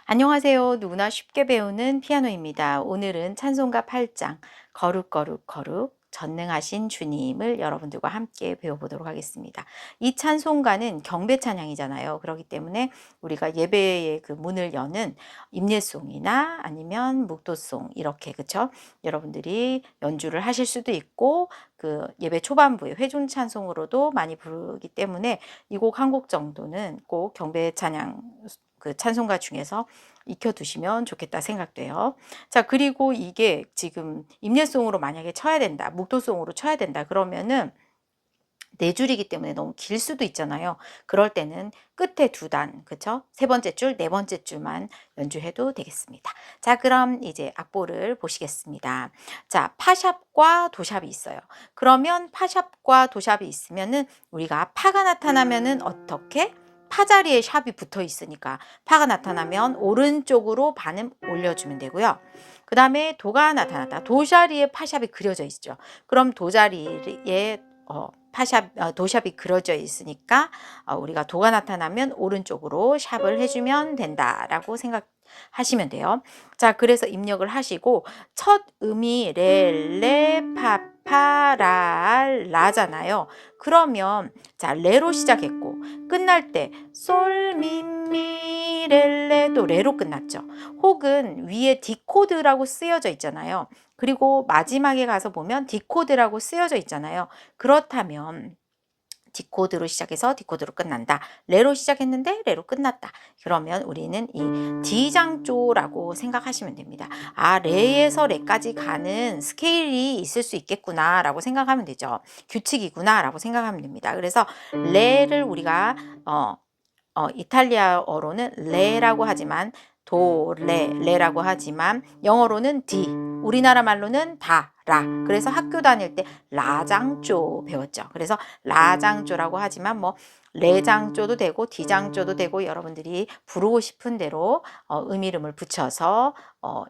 안녕하세요. 누구나 쉽게 배우는 피아노입니다. 오늘은 찬송가 8장 거룩 거룩 거룩 전능하신 주님을 여러분들과 함께 배워보도록 하겠습니다. 이 찬송가는 경배 찬양이잖아요. 그렇기 때문에 우리가 예배의 그 문을 여는 임예송이나 아니면 묵도송 이렇게 그쵸? 여러분들이 연주를 하실 수도 있고 그 예배 초반부에 회중 찬송으로도 많이 부르기 때문에 이 곡 한 곡 정도는 꼭 경배 찬양 그 찬송가 중에서 익혀두시면 좋겠다 생각돼요. 자, 그리고 이게 지금 임예송으로 만약에 쳐야 된다, 묵도송으로 쳐야 된다 그러면은 네 줄이기 때문에 너무 길 수도 있잖아요. 그럴 때는 끝에 두 단, 그쵸? 세 번째 줄, 네 번째 줄만 연주해도 되겠습니다. 자, 그럼 이제 악보를 보시겠습니다. 자, 파샵과 도샵이 있어요. 그러면 파샵과 도샵이 있으면은 우리가 파가 나타나면은 어떻게? 파 자리에 샵이 붙어 있으니까 파가 나타나면 오른쪽으로 반음 올려주면 되고요. 그 다음에 도가 나타났다. 도 자리에 파샵이 그려져 있죠. 그럼 도 자리에 도샵이 그려져 있으니까 우리가 도가 나타나면 오른쪽으로 샵을 해주면 된다라고 생각하시면 돼요. 자, 그래서 입력을 하시고 첫 음이 라잖아요. 그러면 자, 레로 시작했고 끝날 때 솔, 미, 미, 레 또 레로 끝났죠. 혹은 위에 디코드라고 쓰여져 있잖아요. 그리고 마지막에 가서 보면 디코드라고 쓰여져 있잖아요. 그렇다면 디코드로 시작해서 디코드로 끝난다. 레로 시작했는데 레로 끝났다. 그러면 우리는 이 D장조라고 생각하시면 됩니다. 아, 레에서 레까지 가는 스케일이 있을 수 있겠구나 라고 생각하면 되죠. 규칙이구나 라고 생각하면 됩니다. 그래서 레를 우리가 이탈리아어로는 레라고 하지만 레라고 하지만 영어로는 D, 우리나라 말로는 라. 그래서 학교 다닐 때 라장조 배웠죠. 그래서 라장조라고 하지만 뭐 레장조도 되고 D장조도 되고 여러분들이 부르고 싶은 대로 음이름을 붙여서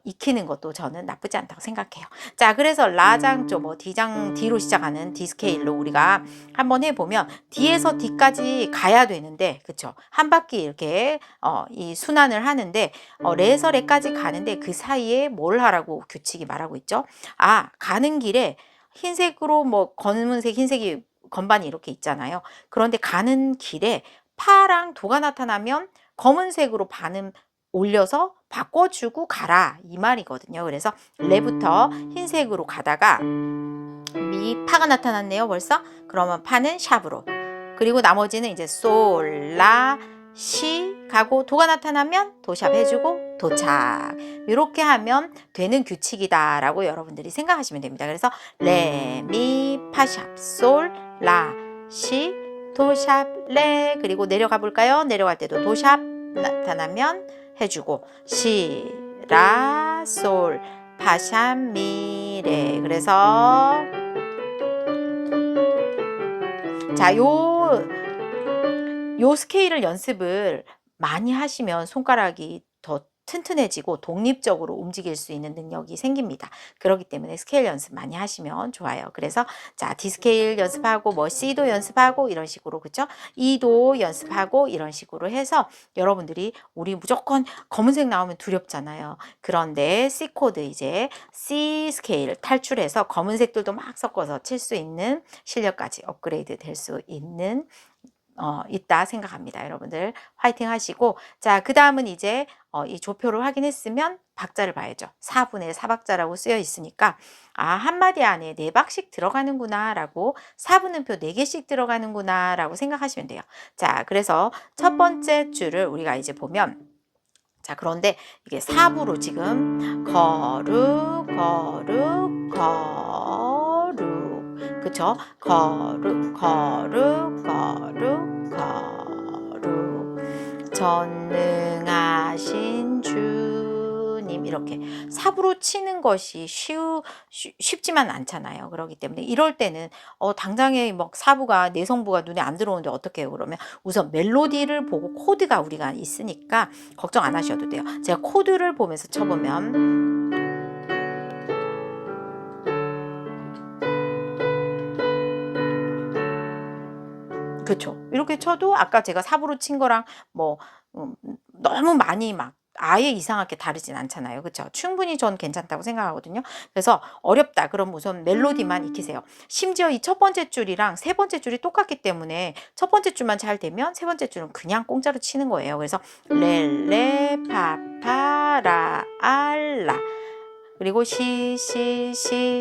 익히는 것도 저는 나쁘지 않다고 생각해요. 자, 그래서 라장조 뭐 D로 시작하는 D 스케일로 우리가 한번 해보면 D에서 D까지 가야 되는데 그쵸? 한 바퀴 이렇게 이 순환을 하는데 레에서 레까지 가는데 그 사이에 뭘 하라고 규칙이 말하고 있죠? 아, 가는 길에 흰색으로 뭐 검은색, 흰색이 건반이 이렇게 있잖아요. 그런데 가는 길에 파랑 도가 나타나면 검은색으로 반음 올려서 바꿔주고 가라 이 말이거든요. 그래서 레부터 흰색으로 가다가 파가 나타났네요 벌써. 그러면 파는 샵으로, 그리고 나머지는 이제 솔, 라, 시 가고 도가 나타나면 도샵 해주고 도착, 이렇게 하면 되는 규칙이다 라고 여러분들이 생각하시면 됩니다. 그래서 레, 미, 파샵, 솔, 라, 시, 도샵, 레, 그리고 내려가 볼까요? 내려갈 때도 도샵 나타나면 해주고 시, 라, 솔, 파샵, 미, 레. 그래서 자, 요 스케일을 연습을 많이 하시면 손가락이 더 튼튼해지고 독립적으로 움직일 수 있는 능력이 생깁니다. 그렇기 때문에 스케일 연습 많이 하시면 좋아요. 그래서 자, D 스케일 연습하고 뭐 C도 연습하고 이런 식으로 그쵸? E도 연습하고 이런 식으로 해서 여러분들이 우리 무조건 검은색 나오면 두렵잖아요. 그런데 C 코드 이제 C 스케일 탈출해서 검은색들도 막 섞어서 칠 수 있는 실력까지 업그레이드 될 수 있는 있다 생각합니다. 여러분들 화이팅 하시고, 자, 그 다음은 이제 이 조표를 확인했으면 박자를 봐야죠. 4분의 4박자라고 쓰여 있으니까 아, 한마디 안에 4박씩 들어가는구나 라고, 4분음표 4개씩 들어가는구나 라고 생각하시면 돼요. 자, 그래서 첫 번째 줄을 우리가 이제 보면, 자, 그런데 이게 4부로 지금 거룩 거룩 거룩 그쵸? 거룩 거룩 거룩 거룩 전능하신 주님, 이렇게 4부로 치는 것이 쉽지만 않잖아요. 그렇기 때문에 이럴 때는 당장에 막 4부가 내성부가 눈에 안 들어오는데 어떻게 해요? 그러면 우선 멜로디를 보고 코드가 우리가 있으니까 걱정 안 하셔도 돼요. 제가 코드를 보면서 쳐보면 그쵸. 이렇게 쳐도 아까 제가 4부로 친 거랑 뭐 너무 많이 막 아예 이상하게 다르진 않잖아요. 그쵸? 충분히 전 괜찮다고 생각하거든요. 그래서 어렵다. 그럼 우선 멜로디만 익히세요. 심지어 이 첫 번째 줄이랑 세 번째 줄이 똑같기 때문에 첫 번째 줄만 잘 되면 세 번째 줄은 그냥 공짜로 치는 거예요. 그래서 렐레 파파라 알라 그리고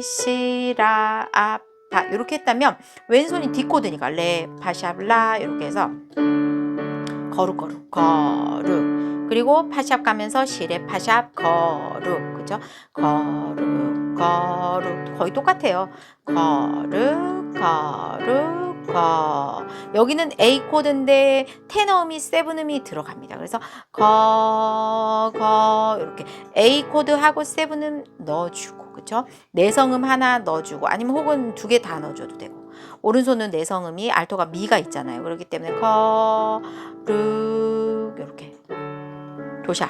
시시라 아파 이렇게 했다면 왼손이 뒷코드니까 레 파샵 라 이렇게 해서 거룩 그리고 파샵 가면서 시레 파샵 거룩 그죠? 거룩 거의 똑같아요. 거룩 여기는 A 코드인데 테너음이 세븐음이 들어갑니다. 그래서 이렇게 A 코드하고 세븐음 넣어주고 그죠? 내성음 하나 넣어주고 아니면 혹은 두 개 다 넣어줘도 되고 오른손은 내성음이 알토가 미가 있잖아요. 그렇기 때문에 이렇게 도샵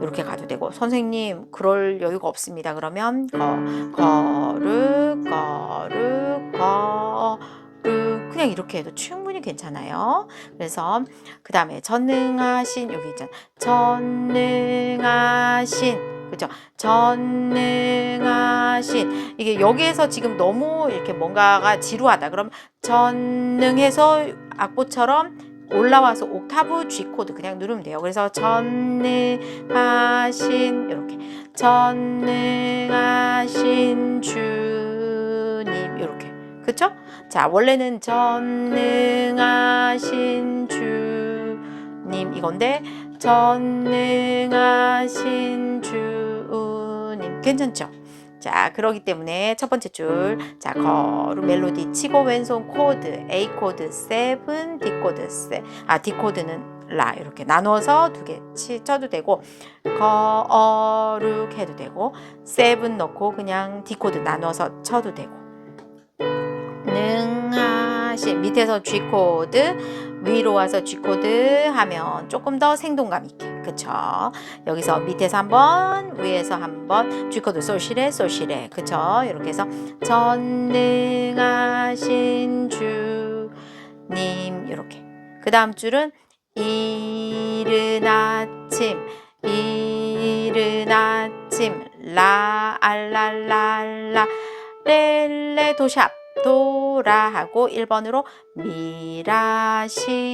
이렇게 가도 되고 선생님 그럴 여유가 없습니다. 그러면 그냥 이렇게 해도 충분히 괜찮아요. 그래서 그 다음에 전능하신 여기 있잖아요. 전능하신 그죠? 전능하신 이게 여기에서 지금 너무 이렇게 뭔가가 지루하다. 그럼 전능해서 악보처럼 올라와서 옥타브 G 코드 그냥 누르면 돼요. 그래서 전능하신 이렇게 전능하신 주님 이렇게 그쵸? 자 원래는 전능하신 주님 이건데 전능하신 주님 괜찮죠? 자 그러기 때문에 첫 번째 줄 자 거루 멜로디 치고 왼손 코드 A 코드 7 D 코드 D 코드는 라 이렇게 나눠서 두 개 쳐도 되고 거룩 해도 되고 7 넣고 그냥 D 코드 나눠서 쳐도 되고 능하신 밑에서 G 코드 위로 와서 G 코드 하면 조금 더 생동감 있게 그쵸? 여기서 밑에서 한번 위에서 한번 G 코드 솔시레 그쵸? 이렇게 해서 전능하신 주님 이렇게 그 다음 줄은 이른 아침 라 알랄랄라 렐레 도샵 도라 하고 1번으로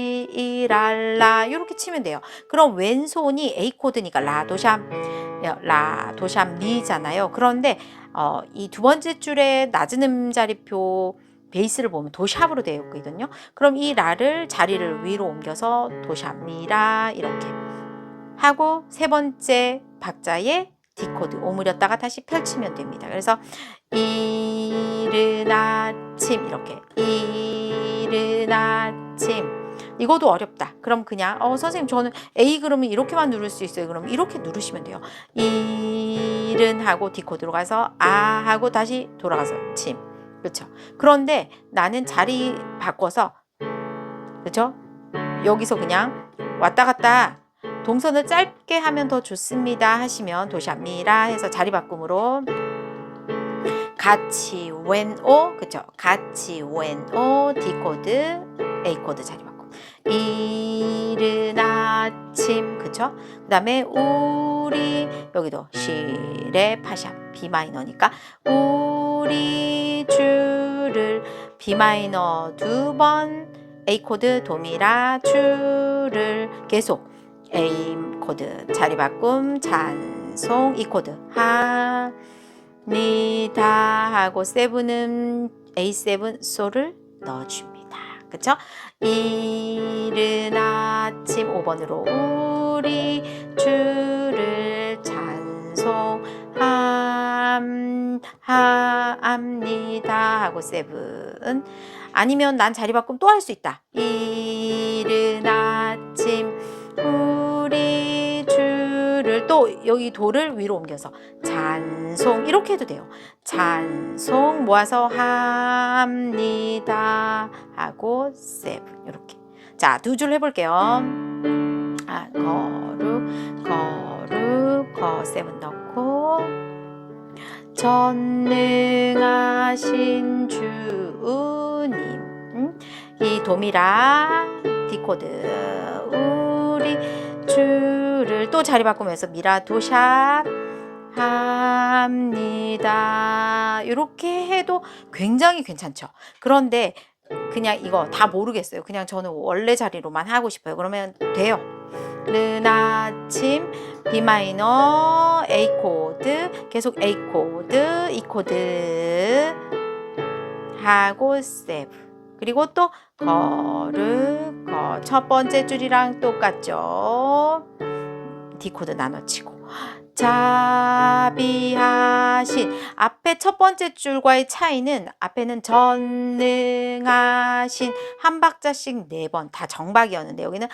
미라시랄라 이렇게 치면 돼요. 그럼 왼손이 A 코드니까 라도샵 미잖아요. 그런데 이 두 번째 줄에 낮은 음자리표 베이스를 보면 도샵으로 되어 있거든요. 그럼 이 라를 자리를 위로 옮겨서 도샵 미라 이렇게 하고 세 번째 박자에 D 코드 오므렸다가 다시 펼치면 됩니다. 그래서 이른 아침 이렇게 이른 아침 이것도 어렵다. 그럼 그냥 선생님 저는 A 그러면 이렇게만 누를 수 있어요. 그럼 이렇게 누르시면 돼요. 이른 하고 D 코드로 가서 아 하고 다시 돌아가서 침 그렇죠. 그런데 나는 자리 바꿔서 그렇죠. 여기서 그냥 왔다 갔다 동선을 짧게 하면 더 좋습니다 하시면 도샵미라 해서 자리 바꿈으로 같이 왼오 그쵸 같이 왼오 D 코드 A 코드 자리 바꿈 이른 아침 그쵸 그 다음에 우리 여기도 시레 파샵 B 마이너니까 우리 주를 B 마이너 두 번 A 코드 도미라 주를 계속 A 코드 자리 바꿈 찬송 E 코드 합니다 하고 7은 A7 솔을 넣어줍니다. 그쵸? 이른 아침 5번으로 우리 주를 찬송합니다 하고 7 아니면 난 자리 바꿈 또 할 수 있다. 이른 아침 우리 주를 또 여기 도를 위로 옮겨서 찬송 이렇게 해도 돼요. 찬송 모아서 합니다 하고 7 이렇게 자, 두 줄 해볼게요. 거룩 7 넣고 전능하신 주님 이 도미라 D 코드 우리 주를 오늘 또 자리 바꾸면서 미라 도샵 합니다. 이렇게 해도 굉장히 괜찮죠. 그런데 그냥 이거 다 모르겠어요. 그냥 저는 원래 자리로만 하고 싶어요. 그러면 돼요. 는 아침 B 마이너 A 코드 계속 A 코드 E 코드 하고 세븐 그리고 또 거르 첫 번째 줄이랑 똑같죠. D 코드 나눠치고 자비하신 앞에 첫 번째 줄과의 차이는 앞에는 전능하신 한 박자씩 4번 다 정박이었는데 여기는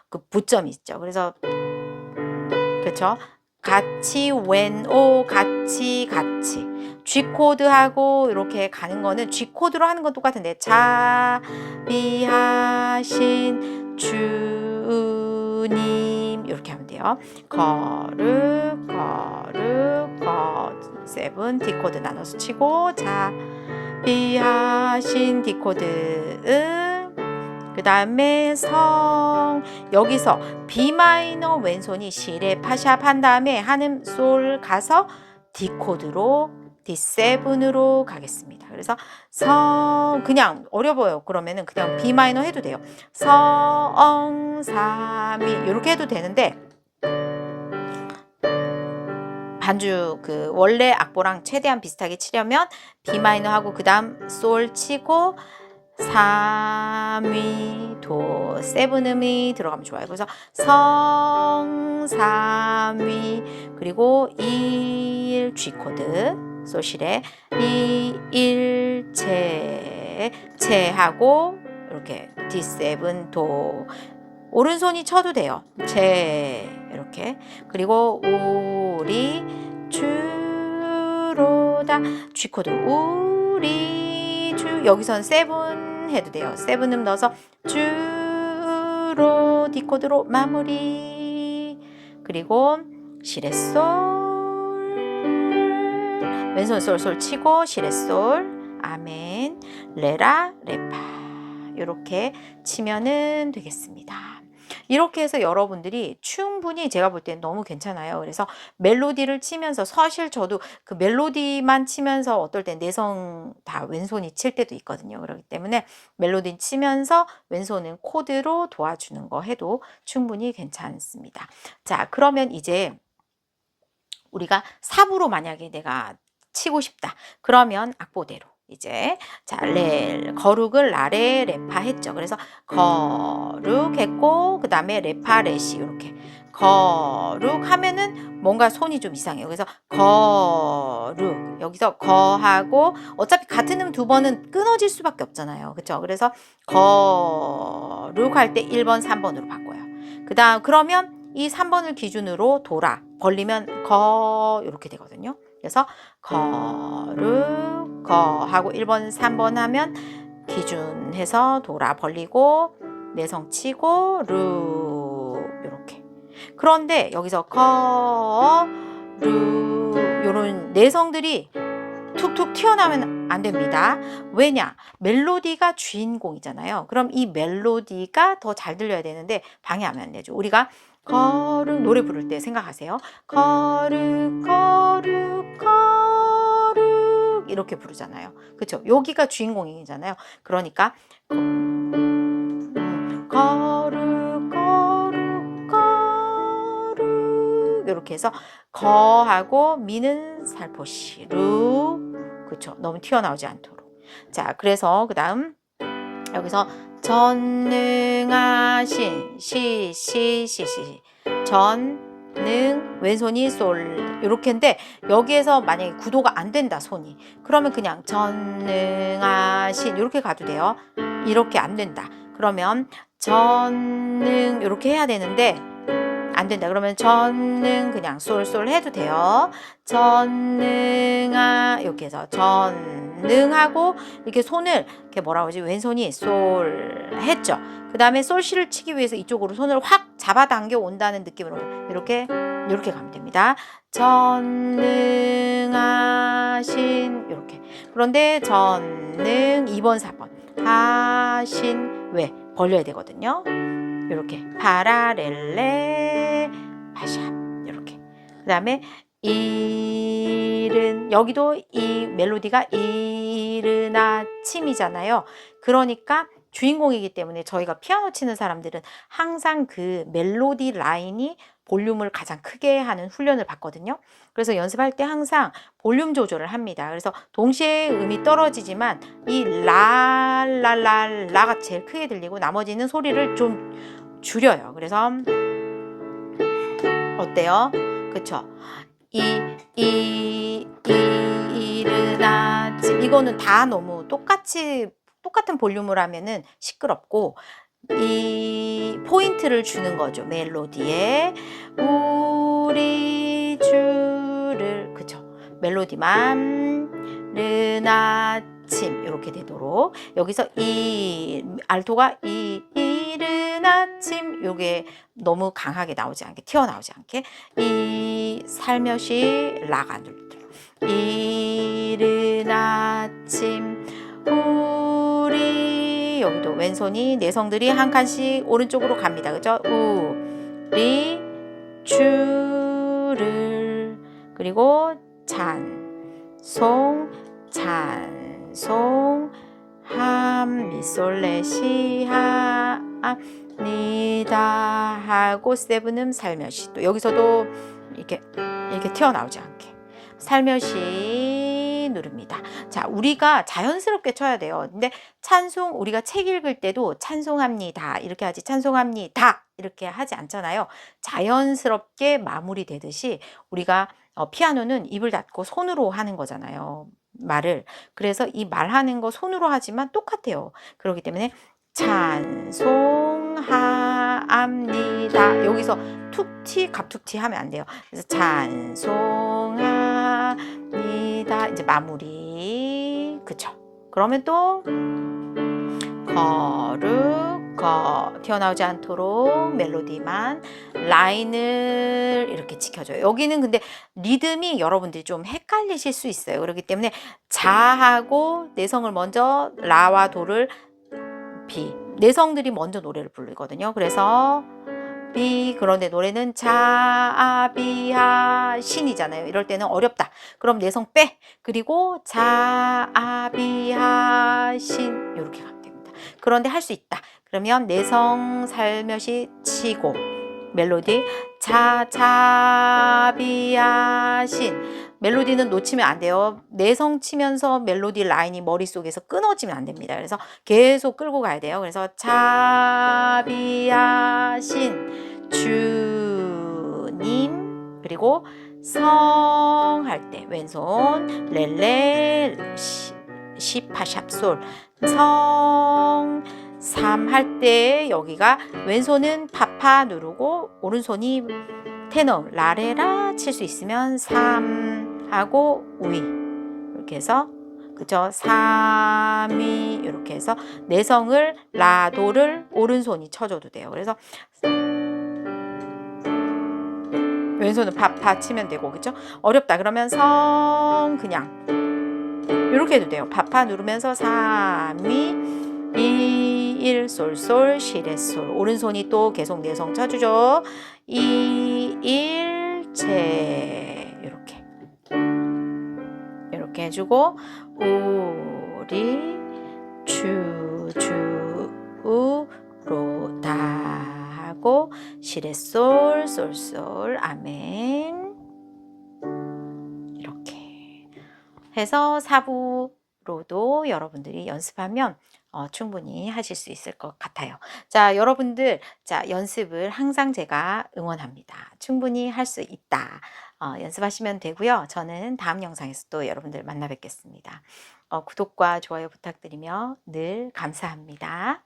그 부점이 있죠. 그래서 그렇죠. 같이 when 같이 G 코드하고 이렇게 가는 거는 G 코드로 하는 건 똑같은데 자비하신 주님 이렇게 하면 돼요. 거르 세븐 D 코드 나눠서 치고 자비하신 D 코드 그 다음에 성 여기서 B 마이너 왼손이 시레 파샵 한 다음에 한음 솔 가서 D 코드로 D7으로 가겠습니다. 그래서 성 그냥 어려워요. 그러면은 그냥 B 마이너 해도 돼요. 성삼이 이렇게 해도 되는데 반주 그 원래 악보랑 최대한 비슷하게 치려면 B 마이너 하고 그 다음 솔 치고 3위 도 세븐음이 들어가면 좋아요. 그래서 성 3위 그리고 1 G 코드 소실에 1 채하고 이렇게 D7 도 오른손이 쳐도 돼요. 이렇게 그리고 우리 주로다 G 코드 우리 주 여기선 세븐 해도 돼요. 세븐음 넣어서 주로 D 코드로 마무리 그리고 시레솔 왼손 솔솔 치고 시레솔 아멘 레라 레파 이렇게 치면은 되겠습니다. 이렇게 해서 여러분들이 충분히 제가 볼 때는 너무 괜찮아요. 그래서 멜로디를 치면서 사실 저도 그 멜로디만 치면서 어떨 땐 내성 다 왼손이 칠 때도 있거든요. 그렇기 때문에 멜로디 치면서 왼손은 코드로 도와주는 거 해도 충분히 괜찮습니다. 자, 그러면 이제 우리가 4부로 만약에 내가 치고 싶다. 그러면 악보대로 이제 자, 거룩을 라레 레파 했죠. 그래서 거룩 했고 그 다음에 레파 레시 이렇게 거룩 하면은 뭔가 손이 좀 이상해요. 그래서 거룩 여기서 거하고 어차피 같은 음 2번은 끊어질 수밖에 없잖아요. 그렇죠? 그래서 거룩 할 때 1번 3번으로 바꿔요. 그 다음 그러면 이 3번을 기준으로 돌아 벌리면 거 이렇게 되거든요. 그래서 거르 하고 1번 3번 하면 기준해서 돌아 벌리고 내성 치고 루 이렇게 그런데 여기서 거루 요런 내성들이 툭툭 튀어나오면 안 됩니다. 왜냐? 멜로디가 주인공이잖아요. 그럼 이 멜로디가 더 잘 들려야 되는데 방해하면 안 되죠. 우리가 거룩 노래 부를 때 생각하세요. 거룩 이렇게 부르잖아요. 그렇죠? 여기가 주인공이잖아요. 그러니까 거룩 이렇게 해서 거하고 미는 살포시 루 그렇죠? 너무 튀어나오지 않도록. 자, 그래서 그 다음 여기서 전능하신 전능 왼손이 솔 이렇게인데 여기에서 만약에 구도가 안 된다 손이 그러면 그냥 전능하신 이렇게 가도 돼요. 이렇게 안 된다 그러면 전능 이렇게 해야 되는데 안 된다 그러면 전능 그냥 솔솔 해도 돼요. 전능하 이렇게 해서 전능하고 이렇게 손을 이렇게 뭐라고 하지 왼손이 솔 했죠. 그 다음에 솔시를 치기 위해서 이쪽으로 손을 확 잡아당겨 온다는 느낌으로 이렇게 가면 됩니다. 전능하신 이렇게 그런데 전능 2번 4번 하신 왜 벌려야 되거든요. 이렇게 파라렐레 파샵 그다음에 이른, 여기도 이 멜로디가 이른 아침이잖아요. 그러니까 주인공이기 때문에 저희가 피아노 치는 사람들은 항상 그 멜로디 라인이 볼륨을 가장 크게 하는 훈련을 받거든요. 그래서 연습할 때 항상 볼륨 조절을 합니다. 그래서 동시에 음이 떨어지지만 이 라가 제일 크게 들리고 나머지는 소리를 좀 줄여요. 그래서 어때요? 그쵸? 이른 아침, 이거는 다 너무 똑같은 볼륨을 하면은 시끄럽고, 이 포인트를 주는 거죠. 멜로디에 우리 주를, 그쵸? 멜로디만 른 아침 이렇게 되도록, 여기서 이 알토가 이른 아침, 요게 너무 강하게 나오지 않게, 튀어나오지 않게, 이 살며시 라가 누르도록, 이른 아침 우리, 여기도 왼손이 내성들이 한 칸씩 오른쪽으로 갑니다. 그죠? 우리 주를, 그리고 찬송 미솔레시합니다 하고 세븐음 살며시, 또 여기서도 이렇게 튀어나오지 않게 살며시 누릅니다. 자, 우리가 자연스럽게 쳐야 돼요. 근데 찬송, 우리가 책 읽을 때도 찬송합니다 이렇게 하지, 찬송합니다 이렇게 하지 않잖아요. 자연스럽게 마무리되듯이 우리가 피아노는 입을 닫고 손으로 하는 거잖아요, 말을. 그래서 이 말하는 거 손으로 하지만 똑같아요. 그렇기 때문에 찬송합니다, 여기서 툭티 갑툭티 하면 안 돼요. 그래서 찬송합니다, 이제 마무리. 그쵸? 그러면 또 튀어나오지 않도록 멜로디만, 라인을 이렇게 지켜줘요. 여기는 근데 리듬이 여러분들이 좀 헷갈리실 수 있어요. 그렇기 때문에 자하고 내성을 먼저, 라와 도를 비, 내성들이 먼저 노래를 부르거든요. 그래서 비, 그런데 노래는 자아비하 신이잖아요. 이럴 때는 어렵다. 그럼 내성 빼. 그리고 자아비하 신, 이렇게 가면 됩니다. 그런데 할 수 있다. 그러면 내성 살며시 치고 멜로디 자비하 신, 멜로디는 놓치면 안 돼요. 내성 치면서 멜로디 라인이 머릿속에서 끊어지면 안 됩니다. 그래서 계속 끌고 가야 돼요. 그래서 자비하신 주님, 그리고 성 할 때 왼손 렐레 시파샵솔, 성 3 할 때 여기가 왼손은 파파 누르고 오른손이 테너 라레라 칠 수 있으면 3 하고 위, 이렇게 해서, 그죠? 3위 이렇게 해서 내성을 라도를 오른손이 쳐줘도 돼요. 그래서 왼손은 파파 치면 되고, 그죠? 어렵다 그러면 성 그냥 이렇게 해도 돼요. 파파 누르면서 3위 2, 1, 솔솔, 시레솔, 오른손이 또 계속 내성 쳐주죠. 2, 1, 제, 이렇게 해주고, 우리 주로다 하고, 시레솔, 솔솔, 아멘. 이렇게 해서 4부로도 여러분들이 연습하면 충분히 하실 수 있을 것 같아요. 자, 여러분들, 자, 연습을 항상 제가 응원합니다. 충분히 할 수 있다. 연습하시면 되고요. 저는 다음 영상에서 또 여러분들 만나 뵙겠습니다. 구독과 좋아요 부탁드리며 늘 감사합니다.